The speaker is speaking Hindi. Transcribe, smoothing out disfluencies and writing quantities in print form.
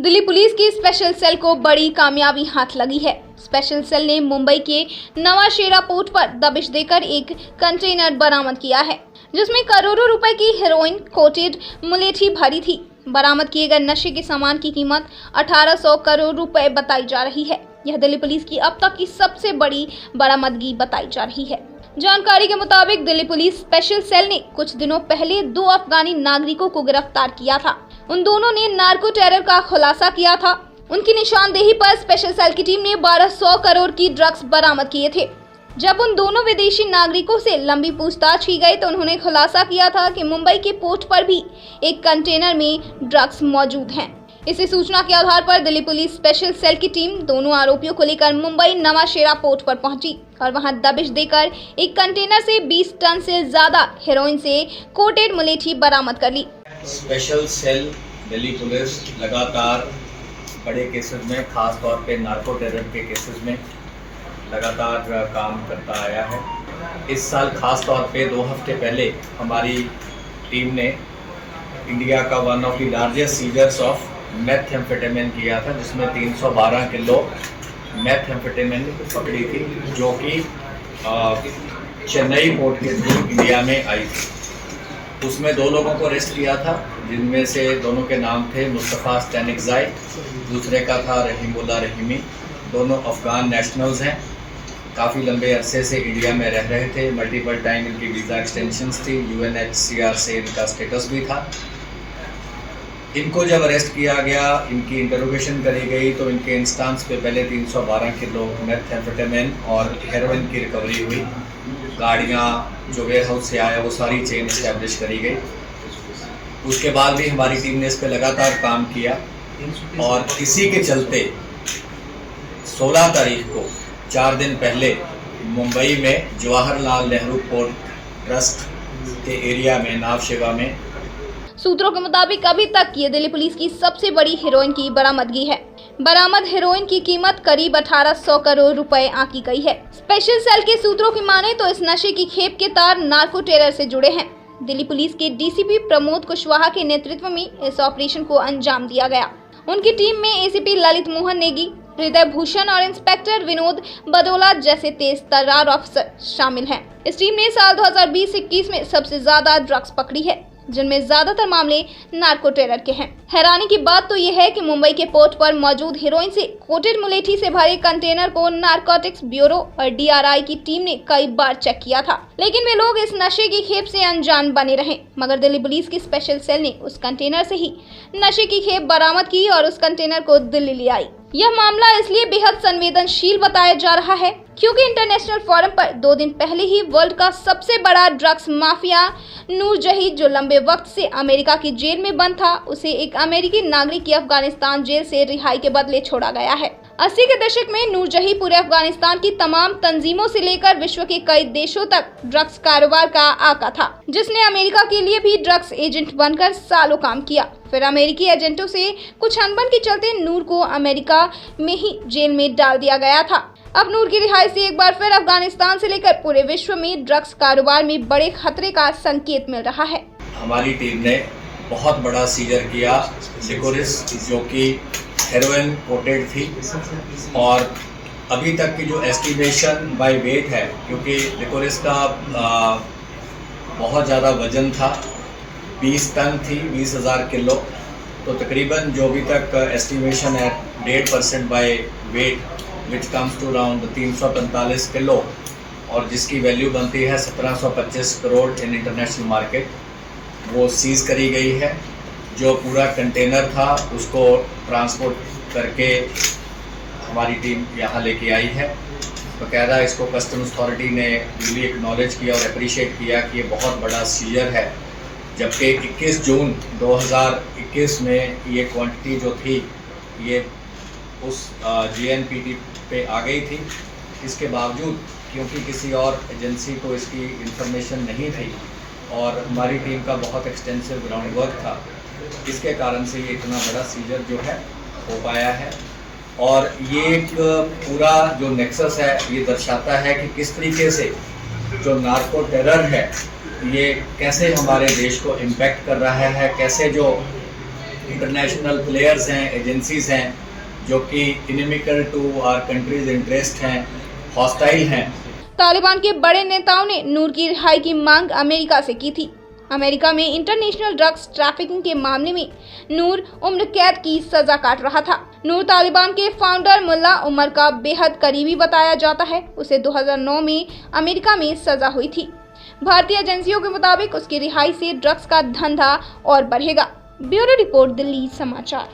दिल्ली पुलिस की स्पेशल सेल को बड़ी कामयाबी हाथ लगी है। स्पेशल सेल ने मुंबई के नवाशेरा पोर्ट पर दबिश देकर एक कंटेनर बरामद किया है, जिसमें करोड़ों रुपए की हेरोइन कोटेड मुलेठी भरी थी। बरामद किए गए नशे के सामान की कीमत 1800 करोड़ रुपए बताई जा रही है। यह दिल्ली पुलिस की अब तक की सबसे बड़ी बरामदगी बताई जा रही है। जानकारी के मुताबिक दिल्ली पुलिस स्पेशल सेल ने कुछ दिनों पहले 2 अफगानी नागरिकों को गिरफ्तार किया था। उन दोनों ने नार्को टेरर का खुलासा किया था। उनकी निशानदेही पर स्पेशल सेल की टीम ने 1200 करोड़ की ड्रग्स बरामद किए थे। जब उन दोनों विदेशी नागरिकों से लंबी पूछताछ की गई तो उन्होंने खुलासा किया था कि मुंबई के पोर्ट पर भी एक कंटेनर में ड्रग्स मौजूद हैं। इसी सूचना के आधार पर दिल्ली पुलिस स्पेशल सेल की टीम दोनों आरोपियों को लेकर मुंबई नवाशेरा पोर्ट पर पहुंची और वहां दबिश देकर एक कंटेनर से 20 टन से ज्यादा हेरोइन से कोटेड मुलेठी बरामद कर ली। स्पेशल सेल दिल्ली पुलिस लगातार बड़े केसेस में, खास तौर पे नार्को टेरर के केसेस में लगातार काम करता आया है। इस साल खास तौर पे 2 हफ्ते पहले हमारी टीम ने इंडिया का one of the largest seizures of methamphetamine किया था, जिसमें 312 किलो मेथएम्फेटामिन पकड़ी थी, जो कि चेन्नई पोर्ट के थ्रू इंडिया में आई थी। उसमें 2 लोगों को अरेस्ट किया था, जिनमें से दोनों के नाम थे मुस्तफ़ा स्टैनिकज़ाई, दूसरे का था रहीमुल्लाह रहीमी। दोनों अफ़गान नेशनल्स हैं, काफ़ी लंबे अरसे से इंडिया में रह रहे थे। मल्टीपल टाइम इनकी वीज़ा एक्सटेंशंस थी, UNHCR से इनका स्टेटस भी था। इनको जब अरेस्ट किया गया, इनकी इंटरोगेशन करी गई तो इनके इंस्टांस पे पहले 312 किलो मेथएम्फेटामिन और हेरोइन की रिकवरी हुई। गाड़ियाँ जो वेयर हाउस से आया वो सारी चेन इस्टेब्लिश करी गई। उसके बाद भी हमारी टीम ने इस पर लगातार काम किया और इसी के चलते 16 तारीख को 4 दिन पहले मुंबई में जवाहरलाल नेहरू पोर्ट ट्रस्ट के एरिया में नवाशेरा में सूत्रों के मुताबिक अभी तक ये दिल्ली पुलिस की सबसे बड़ी हेरोइन की बरामदगी है। बरामद हेरोइन की कीमत करीब 1800 करोड़ रुपए आंकी गई है। स्पेशल सेल के सूत्रों की माने तो इस नशे की खेप के तार नार्को टेरर से जुड़े हैं। दिल्ली पुलिस के DCP प्रमोद कुशवाहा के नेतृत्व में इस ऑपरेशन को अंजाम दिया गया। उनकी टीम में ACP ललित मोहन नेगी, हृदय भूषण और इंस्पेक्टर विनोद बदोला जैसे तेज तर्रार ऑफिसर शामिल हैं। इस टीम ने साल 2020-21 में सबसे ज्यादा ड्रग्स पकड़ी है, जिनमें ज्यादातर मामले नार्को टेरर के हैं। हैरानी की बात तो यह है कि मुंबई के पोर्ट पर मौजूद हेरोइन से कोटेड मुलेठी से भरे कंटेनर को नारकोटिक्स ब्यूरो और DRI की टीम ने कई बार चेक किया था, लेकिन वे लोग इस नशे की खेप से अनजान बने रहे। मगर दिल्ली पुलिस की स्पेशल सेल ने उस कंटेनर से ही नशे की खेप बरामद की और उस कंटेनर को दिल्ली ले आई। यह मामला इसलिए बेहद संवेदनशील बताया जा रहा है क्योंकि इंटरनेशनल फोरम पर 2 दिन पहले ही वर्ल्ड का सबसे बड़ा ड्रग्स माफिया नूर जही, जो लंबे वक्त से अमेरिका की जेल में बंद था, उसे एक अमेरिकी नागरिक की अफगानिस्तान जेल से रिहाई के बदले छोड़ा गया है। 80 के दशक में नूर जही पूरे अफगानिस्तान की तमाम तंजीमों से लेकर विश्व के कई देशों तक ड्रग्स कारोबार का आका था, जिसने अमेरिका के लिए भी ड्रग्स एजेंट बनकर सालों काम किया। फिर अमेरिकी एजेंटों से कुछ अनबन के चलते नूर को अमेरिका में ही जेल में डाल दिया गया था। अब नूर की रिहाई से एक बार फिर अफगानिस्तान से लेकर पूरे विश्व में ड्रग्स कारोबार में बड़े खतरे का संकेत मिल रहा है। हमारी टीम ने बहुत बड़ा सीजर किया लिकोरिस, जो कि हेरोइन कोटेड थी, और अभी तक की जो एस्टिमेशन बाय वेट है, क्योंकि लिकोरिस का बहुत ज़्यादा वजन था, 20 टन थी, 20,000 किलो, तो तकरीबन जो अभी तक एस्टिमेशन है 1.5% by weight which comes to around 345 kilo, और जिसकी वैल्यू बनती है 1725 करोड़ इन इंटरनेशनल मार्केट, वो सीज़ करी गई है। जो पूरा कंटेनर था उसको ट्रांसपोर्ट करके हमारी टीम यहाँ लेके आई है। बाकायदा इसको कस्टम्स अथॉरिटी ने रियली एक्नॉलेज किया और अप्रिशिएट किया कि ये बहुत बड़ा सीजर है, जबकि 21 जून 2021 में ये क्वांटिटी जो थी ये उस JNPT पे आ गई थी। इसके बावजूद क्योंकि किसी और एजेंसी को इसकी इंफॉर्मेशन नहीं थी और हमारी टीम का बहुत एक्सटेंसिव ग्राउंड वर्क था, इसके कारण से ये इतना बड़ा सीजर जो है हो पाया है। और ये एक पूरा जो नेक्सस है ये दर्शाता है कि किस तरीके से जो नार्को टेरर है ये कैसे हमारे देश को इम्पैक्ट कर रहा है, कैसे जो इंटरनेशनल प्लेयर्स हैं, एजेंसीज हैं जो कि inimical to our country's interest हैं, हॉस्टाइल हैं। तालिबान के बड़े नेताओं ने नूर की रिहाई की मांग अमेरिका से की थी। अमेरिका में इंटरनेशनल ड्रग्स ट्रैफिकिंग के मामले में नूर उम्र कैद की सजा काट रहा था। नूर तालिबान के फाउंडर मुल्ला उमर का बेहद करीबी बताया जाता है। उसे 2009 में अमेरिका में सजा हुई थी। भारतीय एजेंसियों के मुताबिक उसकी रिहाई से ड्रग्स का धंधा और बढ़ेगा। ब्यूरो रिपोर्ट, दिल्ली समाचार।